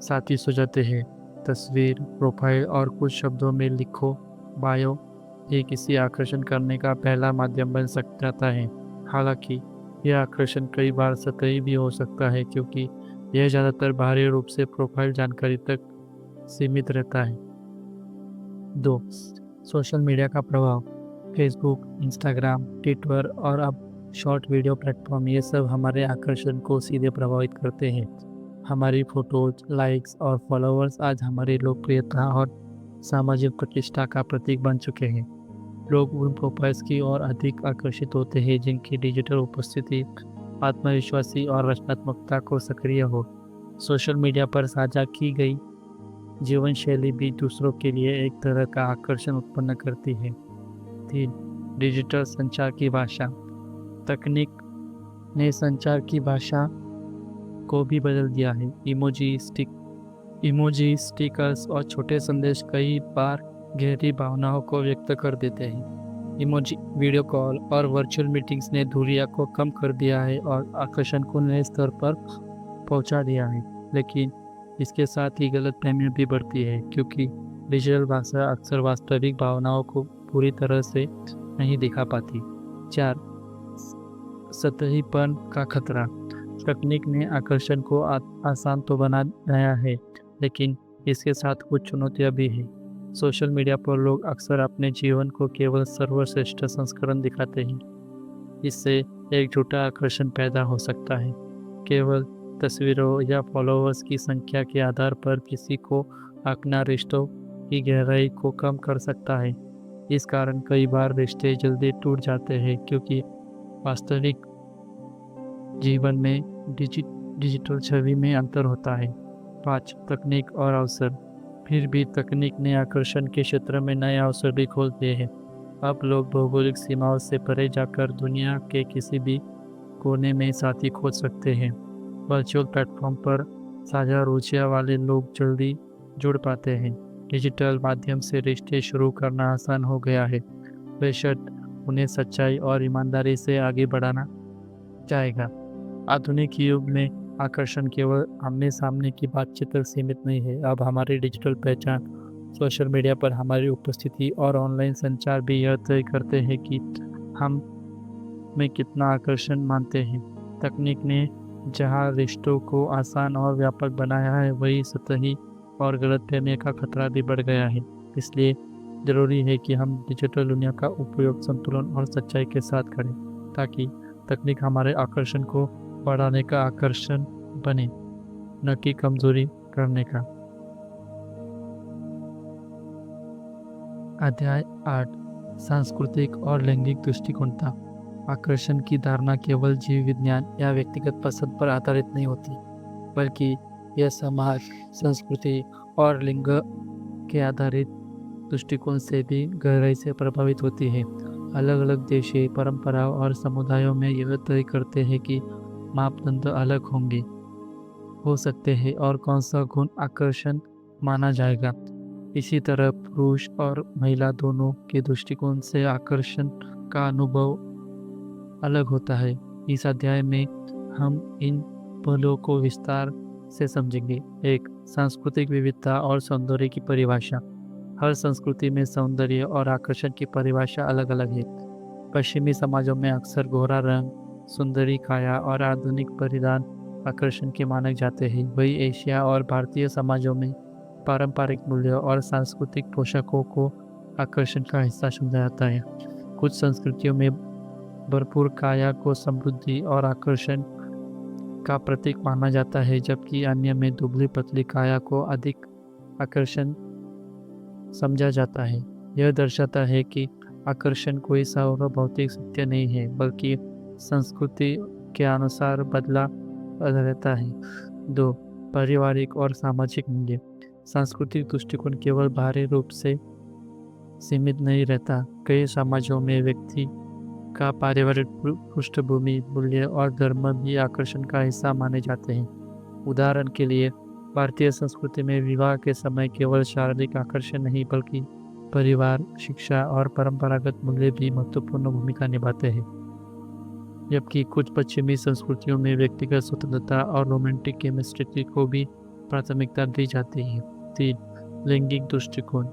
साथी सुझाते हैं। तस्वीर, प्रोफाइल और कुछ शब्दों में लिखो बायो, ये किसी आकर्षण करने का पहला माध्यम बन जाता है। हालांकि यह आकर्षण कई बार सतही भी हो सकता है, क्योंकि यह ज़्यादातर बाहरी रूप से प्रोफाइल जानकारी तक सीमित रहता है। 2, सोशल मीडिया का प्रभाव। फेसबुक, इंस्टाग्राम, ट्विटर और अब शॉर्ट वीडियो प्लेटफॉर्म, ये सब हमारे आकर्षण को सीधे प्रभावित करते हैं। हमारी फोटोज, लाइक्स और फॉलोअर्स आज हमारी लोकप्रियता और सामाजिक प्रतिष्ठा का प्रतीक बन चुके हैं। लोग उन प्रोफाइल्स की ओर अधिक आकर्षित होते हैं जिनकी डिजिटल उपस्थिति आत्मविश्वासी और रचनात्मकता को सक्रिय हो। सोशल मीडिया पर साझा की गई जीवन शैली भी दूसरों के लिए एक तरह का आकर्षण उत्पन्न करती है। 3, डिजिटल संचार की भाषा। तकनीक ने संचार की भाषा को भी बदल दिया है। इमोजी, स्टिकर्स और छोटे संदेश कई बार गहरी भावनाओं को व्यक्त कर देते हैं। इमोजी, वीडियो कॉल और वर्चुअल मीटिंग्स ने दूरियां को कम कर दिया है और आकर्षण को नए स्तर पर पहुंचा दिया है। लेकिन इसके साथ ही गलतफहमियां भी बढ़ती है, क्योंकि डिजिटल भाषा अक्सर वास्तविक भावनाओं को पूरी तरह से नहीं दिखा पाती। 4, सतहीपन का खतरा। तकनीक ने आकर्षण को आसान तो बनाया है, लेकिन इसके साथ कुछ चुनौतियां भी हैं। सोशल मीडिया पर लोग अक्सर अपने जीवन को केवल सर्वश्रेष्ठ संस्करण दिखाते हैं। इससे एक झूठा आकर्षण पैदा हो सकता है। केवल तस्वीरों या फॉलोअर्स की संख्या के आधार पर किसी को अपना रिश्तों की गहराई को कम कर सकता है। इस कारण कई बार रिश्ते जल्दी टूट जाते हैं, क्योंकि वास्तविक जीवन में डिजिटल छवि में अंतर होता है। 5, तकनीक और अवसर। फिर भी तकनीक ने आकर्षण के क्षेत्र में नए अवसर भी खोल दिए हैं। अब लोग भौगोलिक सीमाओं से परे जाकर दुनिया के किसी भी कोने में साथी खोज सकते हैं। वर्चुअल प्लेटफॉर्म पर साझा रुचियां वाले लोग जल्दी जुड़ पाते हैं। डिजिटल माध्यम से रिश्ते शुरू करना आसान हो गया है, बेशक उन्हें सच्चाई और ईमानदारी से आगे बढ़ाना चाहेगा। आधुनिक युग में आकर्षण केवल आमने सामने की बातचीत तक सीमित नहीं है। अब हमारी डिजिटल पहचान, सोशल मीडिया पर हमारी उपस्थिति और ऑनलाइन संचार भी यह तय करते हैं कि हम में कितना आकर्षण मानते हैं। तकनीक ने जहां रिश्तों को आसान और व्यापक बनाया है, वही सतही और गलतफहमी का खतरा भी बढ़ गया है। इसलिए जरूरी है कि हम डिजिटल दुनिया का उपयोग संतुलन और सच्चाई के साथ करें, ताकि तकनीक हमारे आकर्षण को बढ़ाने का आकर्षण बने, न कि कमजोरी करने का। अध्याय 8, सांस्कृतिक और लैंगिक दृष्टिकोणता। आकर्षण की धारणा केवल जीव विज्ञान या व्यक्तिगत पसंद पर आधारित नहीं होती, बल्कि यह समाज, संस्कृति और लिंग के आधारित दृष्टिकोण से भी गहराई से प्रभावित होती है। अलग अलग देशों, परंपराओं और समुदायों में यह तय करते हैं कि मापदंड अलग हो सकते हैं और कौन सा गुण आकर्षण माना जाएगा। इसी तरह पुरुष और महिला दोनों के दृष्टिकोण से आकर्षण का अनुभव अलग होता है। इस अध्याय में हम इन पहलुओं को विस्तार से समझेंगे। एक, सांस्कृतिक विविधता और सौंदर्य की परिभाषा। हर संस्कृति में सौंदर्य और आकर्षण की परिभाषा अलग अलग है। पश्चिमी समाजों में अक्सर गोरा रंग, सुंदरी काया और आधुनिक परिधान आकर्षण के माने जाते हैं। वही एशिया और भारतीय समाजों में पारंपरिक मूल्यों और सांस्कृतिक पोशाकों को आकर्षण का हिस्सा समझा जाता है। कुछ संस्कृतियों में भरपूर काया को समृद्धि और आकर्षण का प्रतीक माना जाता है, जबकि अन्य में दुबली पतली काया को अधिक आकर्षण समझा जाता है। यह दर्शाता है कि आकर्षण कोई सार्वभौतिक सत्य नहीं है, बल्कि संस्कृति के अनुसार बदला रहता है। 2, पारिवारिक और सामाजिक मूल्य। सांस्कृतिक दृष्टिकोण केवल बाहरी रूप से सीमित नहीं रहता। कई समाजों में व्यक्ति का पारिवारिक पृष्ठभूमि, मूल्य और धर्म भी आकर्षण का हिस्सा माने जाते हैं। उदाहरण के लिए, भारतीय संस्कृति में विवाह के समय केवल शारीरिक आकर्षण नहीं, बल्कि परिवार, शिक्षा और परंपरागत मूल्य भी महत्वपूर्ण भूमिका निभाते हैं। जबकि कुछ पश्चिमी संस्कृतियों में व्यक्तिगत स्वतंत्रता और रोमांटिक केमिस्ट्री को भी प्राथमिकता दी जाती है। 3, लैंगिक दृष्टिकोण।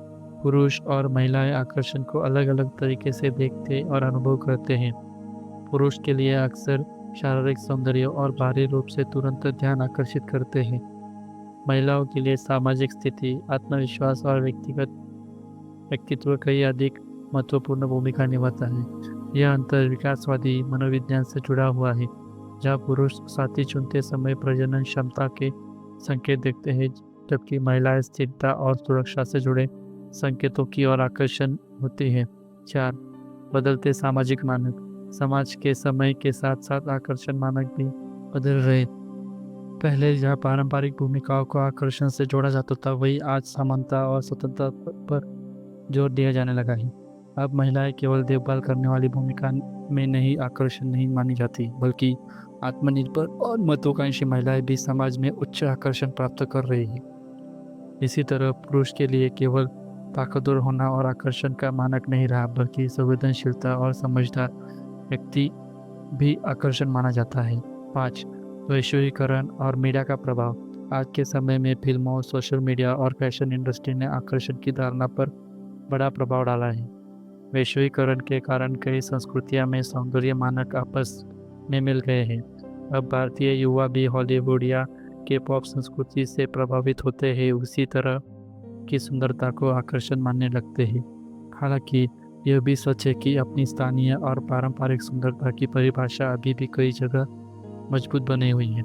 पुरुष और महिलाएं आकर्षण को अलग अलग तरीके से देखते और अनुभव करते हैं। पुरुष के लिए अक्सर शारीरिक सौंदर्य और बाहरी रूप से तुरंत ध्यान आकर्षित करते हैं। महिलाओं के लिए सामाजिक स्थिति, आत्मविश्वास और व्यक्तित्व कई अधिक महत्वपूर्ण भूमिका निभाता है। यह अंतर विकासवादी मनोविज्ञान से जुड़ा हुआ है, जहाँ पुरुष साथी चुनते समय प्रजनन क्षमता के संकेत देखते हैं, जबकि महिलाएं स्थिरता और सुरक्षा से जुड़े संकेतों की ओर आकर्षण होती है। 4, बदलते सामाजिक मानक। समाज के समय के साथ साथ आकर्षण मानक भी बदल रहे। पहले जहाँ पारंपरिक भूमिकाओं को आकर्षण से जोड़ा जाता था, वही आज समानता और स्वतंत्रता पर जोर दिया जाने लगा है। अब महिलाएं केवल देखभाल करने वाली भूमिका में नहीं आकर्षण नहीं मानी जाती, बल्कि आत्मनिर्भर और महत्वाकांक्षी महिलाएं भी समाज में उच्च आकर्षण प्राप्त कर रही है। इसी तरह पुरुष के लिए केवल ताकतवर होना और आकर्षण का मानक नहीं रहा, बल्कि संवेदनशीलता और समझदार व्यक्ति भी आकर्षण माना जाता है। 5, वैश्वीकरण और मीडिया का प्रभाव। आज के समय में फिल्मों, सोशल मीडिया और फैशन इंडस्ट्री ने आकर्षण की धारणा पर बड़ा प्रभाव डाला है। वैश्वीकरण के कारण कई संस्कृतियों में सौंदर्य मानक आपस में मिल गए हैं। अब भारतीय युवा भी हॉलीवुड या के पॉप संस्कृति से प्रभावित होते हैं, उसी तरह की सुंदरता को आकर्षण मानने लगते हैं। हालांकि यह भी सच है कि अपनी स्थानीय और पारंपरिक सुंदरता की परिभाषा अभी भी कई जगह मजबूत बनी हुई है।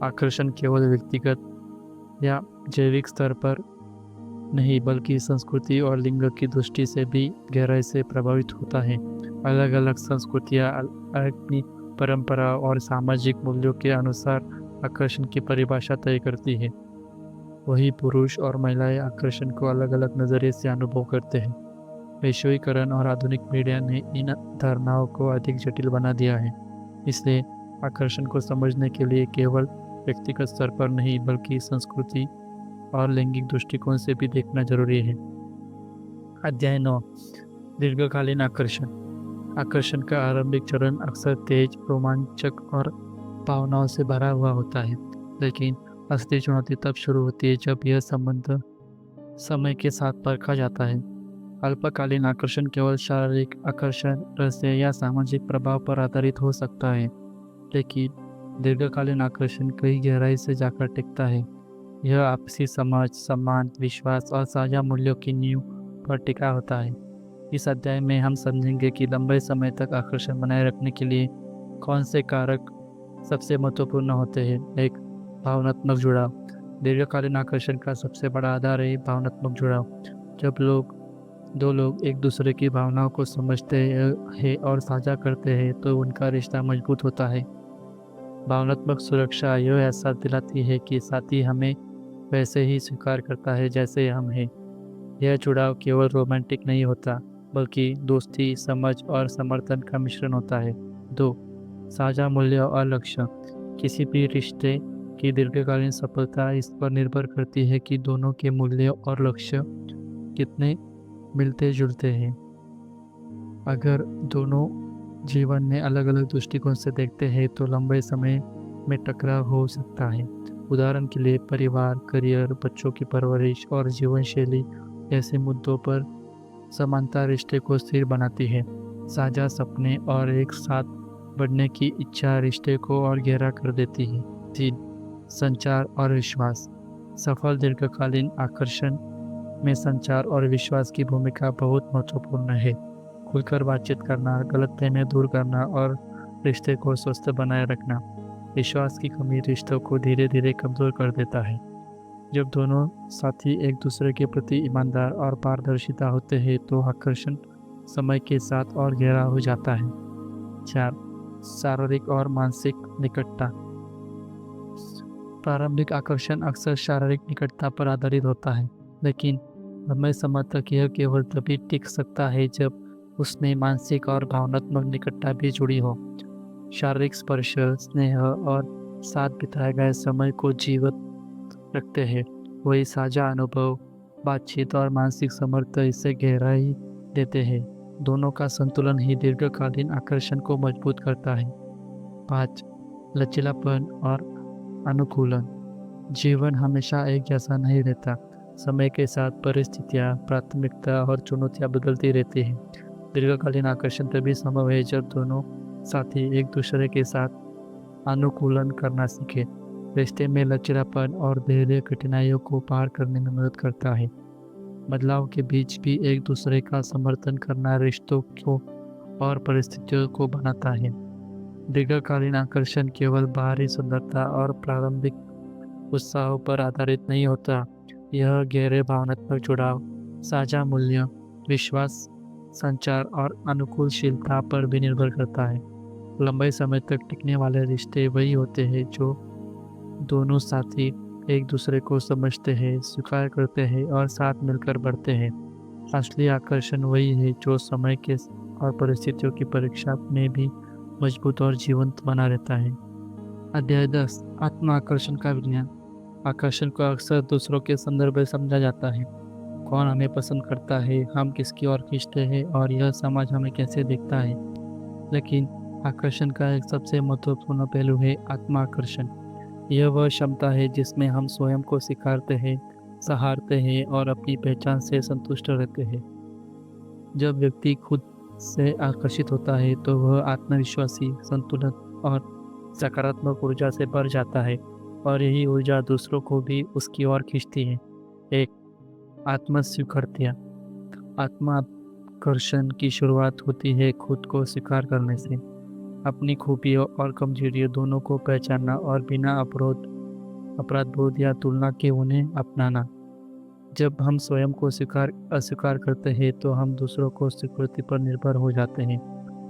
आकर्षण केवल व्यक्तिगत या जैविक स्तर पर नहीं, बल्कि संस्कृति और लिंग की दृष्टि से भी गहराई से प्रभावित होता है। अलग अलग संस्कृतियाँ अपनी परंपरा और सामाजिक मूल्यों के अनुसार आकर्षण की परिभाषा तय करती है। वही पुरुष और महिलाएं आकर्षण को अलग अलग नज़रिए से अनुभव करते हैं। वैश्वीकरण और आधुनिक मीडिया ने इन धारणाओं को अधिक जटिल बना दिया है। इसलिए आकर्षण को समझने के लिए केवल व्यक्तिगत स्तर पर नहीं, बल्कि संस्कृति और लैंगिक दृष्टिकोण से भी देखना जरूरी है। अध्याय 9, दीर्घकालीन आकर्षण। आकर्षण का आरंभिक चरण अक्सर तेज, रोमांचक और भावनाओं से भरा हुआ होता है, लेकिन असली चुनौती तब शुरू होती है जब यह संबंध समय के साथ परखा जाता है। अल्पकालीन आकर्षण केवल शारीरिक आकर्षण, रहस्य या सामाजिक प्रभाव पर आधारित हो सकता है, लेकिन दीर्घकालीन आकर्षण कई गहराई से जाकर टिकता है। यह आपसी समझ, सम्मान, विश्वास और साझा मूल्यों की नींव पर टिका होता है। इस अध्याय में हम समझेंगे कि लंबे समय तक आकर्षण बनाए रखने के लिए कौन से कारक सबसे महत्वपूर्ण होते हैं। 1, भावनात्मक जुड़ाव। दीर्घकालीन आकर्षण का सबसे बड़ा आधार है भावनात्मक जुड़ाव। जब दो लोग एक दूसरे की भावनाओं को समझते हैं और साझा करते हैं, तो उनका रिश्ता मजबूत होता है। भावनात्मक सुरक्षा यह एहसास दिलाती है कि साथी हमें वैसे ही स्वीकार करता है जैसे हम हैं। यह जुड़ाव केवल रोमांटिक नहीं होता, बल्कि दोस्ती, समझ और समर्थन का मिश्रण होता है। 2, साझा मूल्य और लक्ष्य। किसी भी रिश्ते की दीर्घकालीन सफलता इस पर निर्भर करती है कि दोनों के मूल्य और लक्ष्य कितने मिलते जुलते हैं। अगर दोनों जीवन में अलग अलग दृष्टिकोण से देखते हैं तो लंबे समय में टकराव हो सकता है। उदाहरण के लिए परिवार, करियर, बच्चों की परवरिश और जीवन शैली ऐसे मुद्दों पर समानता रिश्ते को स्थिर बनाती है। साझा सपने और एक साथ बढ़ने की इच्छा रिश्ते को और गहरा कर देती है। 3. संचार और विश्वास। सफल दीर्घकालीन आकर्षण में संचार और विश्वास की भूमिका बहुत महत्वपूर्ण है। खुलकर बातचीत करना, गलतफहमियां दूर करना और रिश्ते को स्वस्थ बनाए रखना। विश्वास की कमी रिश्तों को धीरे धीरे कमजोर कर देता है। जब दोनों साथी एक दूसरे के प्रति ईमानदार और पारदर्शिता होते हैं तो आकर्षण समय के साथ और गहरा हो जाता है। 4. शारीरिक और मानसिक निकटता। प्रारंभिक आकर्षण अक्सर शारीरिक निकटता पर आधारित होता है, लेकिन लंबे समय तक यह केवल तभी टिक सकता है जब उसमें मानसिक और भावनात्मक निकटता भी जुड़ी हो। शारीरिक स्पर्श, स्नेह और साथ बिताए गए समय को जीवित रखते हैं। वही साझा अनुभव, बातचीत और मानसिक समर्थन इसे गहराई देते हैं। दोनों का संतुलन ही दीर्घकालीन आकर्षण को मजबूत करता है। 5. लचीलापन और अनुकूलन। जीवन हमेशा एक जैसा नहीं रहता। समय के साथ परिस्थितियाँ, प्राथमिकता और चुनौतियाँ बदलती रहती हैं। दीर्घकालीन आकर्षण तभी संभव है जब दोनों साथी एक दूसरे के साथ अनुकूलन करना सीखे। रिश्ते में लचीलापन और धैर्य कठिनाइयों को पार करने में मदद करता है। बदलाव के बीच भी एक दूसरे का समर्थन करना रिश्तों को और परिस्थितियों को बनाता है। दीर्घकालीन आकर्षण केवल बाहरी सुंदरता और प्रारंभिक उत्साह पर आधारित नहीं होता। यह गहरे भावनात्मक जुड़ाव, साझा मूल्य, विश्वास, संचार और अनुकूलशीलता पर भी निर्भर करता है। लंबे समय तक टिकने वाले रिश्ते वही होते हैं जो दोनों साथी एक दूसरे को समझते हैं, स्वीकार करते हैं और साथ मिलकर बढ़ते हैं। असली आकर्षण वही है जो समय के और परिस्थितियों की परीक्षा में भी मजबूत और जीवंत बना रहता है। अध्याय 10. आत्म आकर्षण का विज्ञान। आकर्षण को अक्सर दूसरों के संदर्भ में समझा जाता है। कौन हमें पसंद करता है, हम किसकी ओर खींचते हैं और यह समाज हमें कैसे देखता है। लेकिन आकर्षण का एक सबसे महत्वपूर्ण पहलू है आत्म आकर्षण। यह वह क्षमता है जिसमें हम स्वयं को स्वीकारते हैं, सहारते हैं और अपनी पहचान से संतुष्ट रहते हैं। जब व्यक्ति खुद से आकर्षित होता है तो वह आत्मविश्वासी, संतुलित और सकारात्मक ऊर्जा से भर जाता है और यही ऊर्जा दूसरों को भी उसकी ओर खींचती है। 1. आत्म स्वीकृतियाँ। आत्माकर्षण की शुरुआत होती है खुद को स्वीकार करने से। अपनी खूबियों और कमजोरियों दोनों को पहचानना और बिना अपराध बोध या तुलना के उन्हें अपनाना। जब हम स्वयं को अस्वीकार करते हैं तो हम दूसरों को स्वीकृति पर निर्भर हो जाते हैं,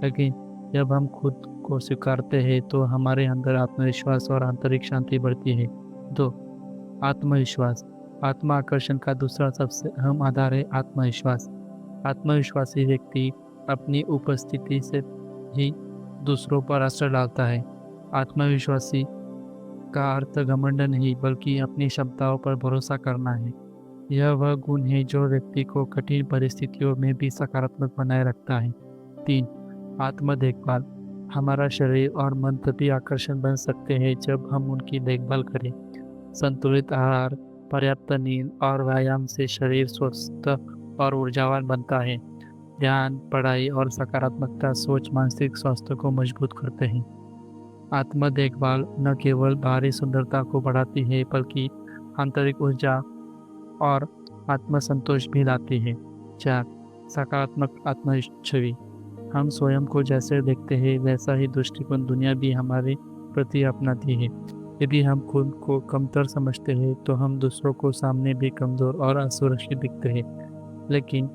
लेकिन जब हम खुद को स्वीकारते हैं तो हमारे अंदर आत्मविश्वास और आंतरिक शांति बढ़ती है। 2. आत्मविश्वास। आत्मा आकर्षण का दूसरा सबसे अहम आधार है आत्मविश्वास। आत्मविश्वासी व्यक्ति अपनी उपस्थिति से ही दूसरों पर असर डालता है। आत्मविश्वासी का अर्थ घमंड नहीं बल्कि अपनी क्षमताओं पर भरोसा करना है। यह वह गुण है जो व्यक्ति को कठिन परिस्थितियों में भी सकारात्मक बनाए रखता है। 3. आत्म देखभाल। हमारा शरीर और मन तभी आकर्षण बन सकते हैं जब हम उनकी देखभाल करें। संतुलित आहार, पर्याप्त नींद और व्यायाम से शरीर स्वस्थ और ऊर्जावान बनता है। ध्यान, पढ़ाई और सकारात्मकता सोच मानसिक स्वास्थ्य को मजबूत करते हैं। आत्म देखभाल न केवल बाहरी सुंदरता को बढ़ाती है बल्कि आंतरिक ऊर्जा और आत्मसंतोष भी लाती है। 4. सकारात्मक आत्मछवि। हम स्वयं को जैसे देखते हैं वैसा ही दृष्टिकोण दुनिया भी हमारे प्रति अपनाती है। यदि हम खुद को कमतर समझते हैं तो हम दूसरों को सामने भी कमज़ोर और असुरक्षित दिखते हैं, लेकिन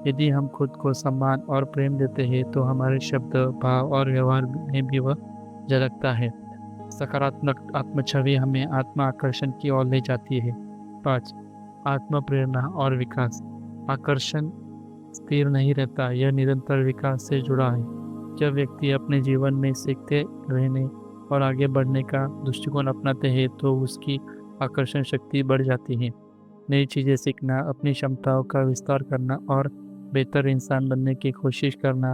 यदि हम खुद को सम्मान और प्रेम देते हैं तो हमारे शब्द, भाव और व्यवहार में भी वह झलकता है। सकारात्मक आत्मछवि हमें आत्म आकर्षण की ओर ले जाती है। 5. आत्म प्रेरणा और विकास। आकर्षण स्थिर नहीं रहता, यह निरंतर विकास से जुड़ा है। जब व्यक्ति अपने जीवन में सीखते रहने और आगे बढ़ने का दृष्टिकोण अपनाते हैं तो उसकी आकर्षण शक्ति बढ़ जाती है। नई चीज़ें सीखना, अपनी क्षमताओं का विस्तार करना और बेहतर इंसान बनने की कोशिश करना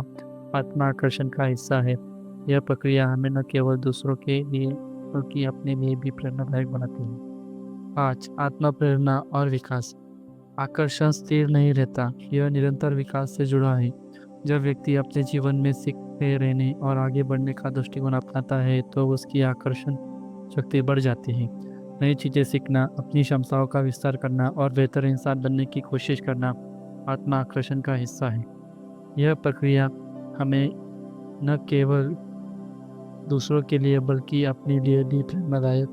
आत्मा आकर्षण का हिस्सा है। यह प्रक्रिया हमें न केवल दूसरों के लिए बल्कि अपने लिए भी प्रेरणादायक बनाती है। 5. आत्मा प्रेरणा और विकास। आकर्षण स्थिर नहीं रहता, यह निरंतर विकास से जुड़ा है। जब व्यक्ति अपने जीवन में सीखते रहने और आगे बढ़ने का दृष्टिकोण अपनाता है तो उसकी आकर्षण शक्ति बढ़ जाती है। नई चीज़ें सीखना, अपनी क्षमताओं का विस्तार करना और बेहतर इंसान बनने की कोशिश करना आत्मा आकर्षण का हिस्सा है। यह प्रक्रिया हमें न केवल दूसरों के लिए बल्कि अपने लिए भी प्रेरणादायक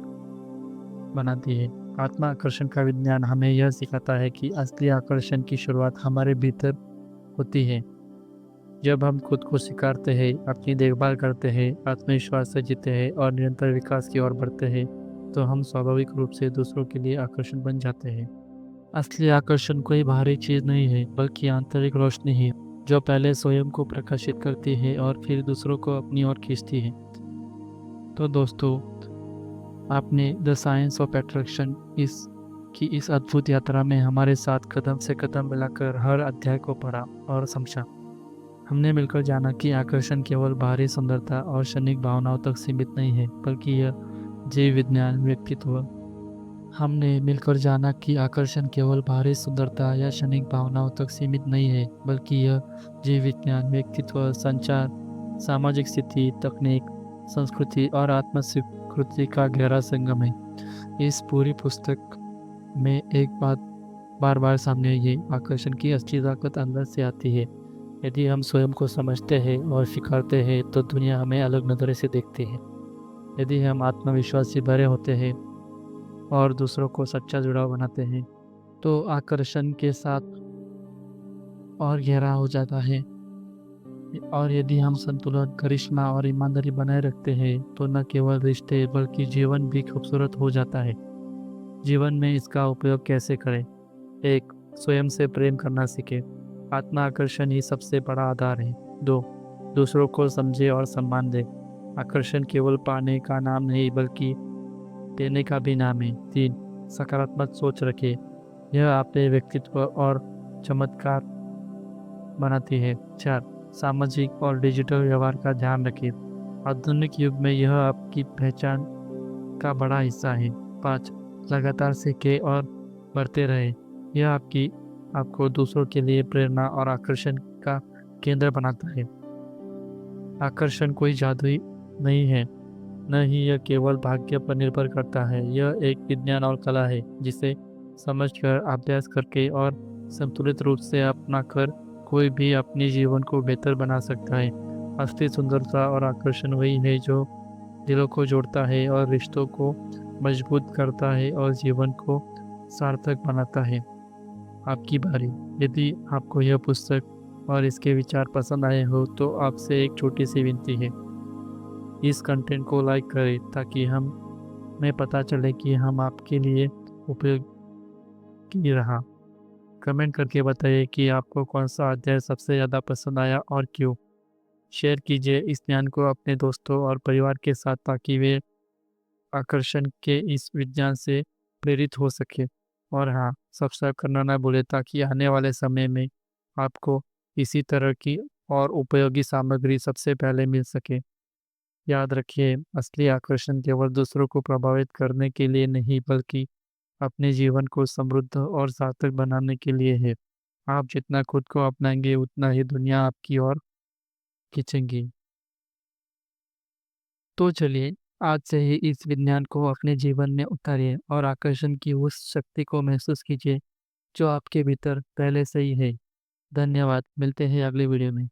बनाती है। आत्मा आकर्षण का विज्ञान हमें यह सिखाता है कि असली आकर्षण की शुरुआत हमारे भीतर होती है। जब हम खुद को स्वीकारते हैं, अपनी देखभाल करते हैं, आत्मविश्वास से जीते हैं और निरंतर विकास की ओर बढ़ते हैं, तो हम स्वाभाविक रूप से दूसरों के लिए आकर्षण बन जाते हैं। असली आकर्षण कोई बाहरी चीज नहीं है, बल्कि आंतरिक रोशनी है, जो पहले स्वयं को प्रकाशित करती है और फिर दूसरों को अपनी ओर खींचती है। तो दोस्तों, आपने द साइंस ऑफ अट्रैक्शन इस अद्भुत यात्रा में हमारे साथ कदम से कदम मिलाकर हर अध्याय को पढ़ा और समझा। हमने मिलकर जाना कि आकर्षण केवल बाहरी सुंदरता और क्षणिक भावनाओं तक सीमित नहीं है, बल्कि यह जीव विज्ञान, व्यक्तित्व। हमने मिलकर जाना कि आकर्षण केवल बाहरी सुंदरता या क्षणिक भावनाओं तक सीमित नहीं है, बल्कि यह जीव विज्ञान, व्यक्तित्व, संचार, सामाजिक स्थिति, तकनीक, संस्कृति और आत्म स्वीकृति का गहरा संगम है। इस पूरी पुस्तक में एक बात बार बार सामने आई है, आकर्षण की असली ताकत अंदर से आती है। यदि हम स्वयं को समझते हैं और स्वीकारते हैं तो दुनिया हमें अलग नज़र से देखती है। यदि हम आत्मविश्वास से भरे होते हैं और दूसरों को सच्चा जुड़ाव बनाते हैं तो आकर्षण के साथ और गहरा हो जाता है। और यदि हम संतुलन, करिश्मा और ईमानदारी बनाए रखते हैं तो न केवल रिश्ते बल्कि जीवन भी खूबसूरत हो जाता है। जीवन में इसका उपयोग कैसे करें? 1. स्वयं से प्रेम करना सीखें। आत्मा आकर्षण ही सबसे बड़ा आधार है। 2. दूसरों को समझे और सम्मान दें। आकर्षण केवल पाने का नाम नहीं बल्कि देने का भी नाम है। 3. सकारात्मक सोच रखें, यह आपके व्यक्तित्व और चमत्कार बनाती है। 4. सामाजिक और डिजिटल व्यवहार का ध्यान रखें, आधुनिक युग में यह आपकी पहचान का बड़ा हिस्सा है। 5. लगातार सीखें और बढ़ते रहें, यह आपको दूसरों के लिए प्रेरणा और आकर्षण का केंद्र बनाता है। आकर्षण कोई जादुई नहीं है, न ही यह केवल भाग्य पर निर्भर करता है। यह एक विज्ञान और कला है जिसे समझकर, अभ्यास करके और संतुलित रूप से अपना कर कोई भी अपने जीवन को बेहतर बना सकता है। असली सुंदरता और आकर्षण वही है जो दिलों को जोड़ता है और रिश्तों को मजबूत करता है और जीवन को सार्थक बनाता है। आपकी बारी। यदि आपको यह पुस्तक और इसके विचार पसंद आए हो तो आपसे एक छोटी सी विनती है, इस कंटेंट को लाइक करें ताकि हमें पता चले कि हम आपके लिए उपयोगी रहा। कमेंट करके बताइए कि आपको कौन सा अध्याय सबसे ज़्यादा पसंद आया और क्यों। शेयर कीजिए इस ज्ञान को अपने दोस्तों और परिवार के साथ ताकि वे आकर्षण के इस विज्ञान से प्रेरित हो सके। और हाँ, सब्सक्राइब करना ना भूलें ताकि आने वाले समय में आपको इसी तरह की और उपयोगी सामग्री सबसे पहले मिल सके। याद रखिए, असली आकर्षण केवल दूसरों को प्रभावित करने के लिए नहीं बल्कि अपने जीवन को समृद्ध और सार्थक बनाने के लिए है। आप जितना खुद को अपनाएंगे उतना ही दुनिया आपकी ओर खींचेंगी। तो चलिए, आज से ही इस विज्ञान को अपने जीवन में उतारिए और आकर्षण की उस शक्ति को महसूस कीजिए जो आपके भीतर पहले से ही है। धन्यवाद, मिलते हैं अगली वीडियो में।